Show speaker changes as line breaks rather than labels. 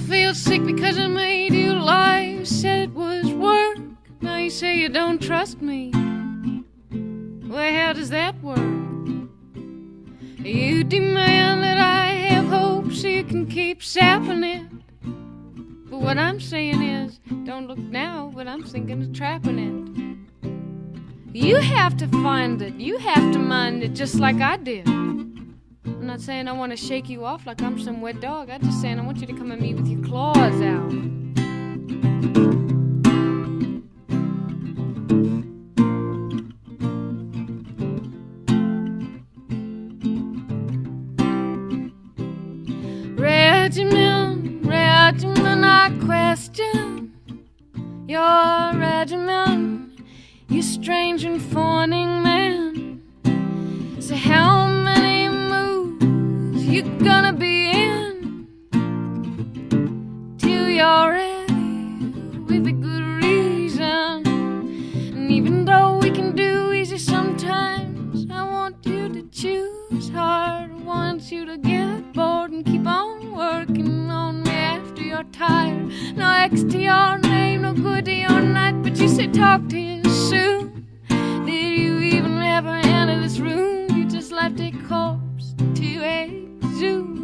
feel sick because I made you lie. You said it was work. Now you say you don't trust me. Well, how does that work? You demand that I have hope so you can keep sapping it. But what I'm saying is, don't look now, but I'm thinking of trapping it. You have to find it, you have to mind it just like I did. I'm not saying I want to shake you off like I'm some wet dog. I'm just saying I want you to come at me with your claws out. Regiment, I question your regiment, you strange and fawning man. So how many moves you gonna be in till you're ready with a good reason? And even though we can do easy sometimes, I want you to choose hard. I want you to get bored and keep on working on me after you're tired. No X to your name, no good to your night, but you say talk to you soon. Did you even ever enter this room? You just left a corpse to a zoo.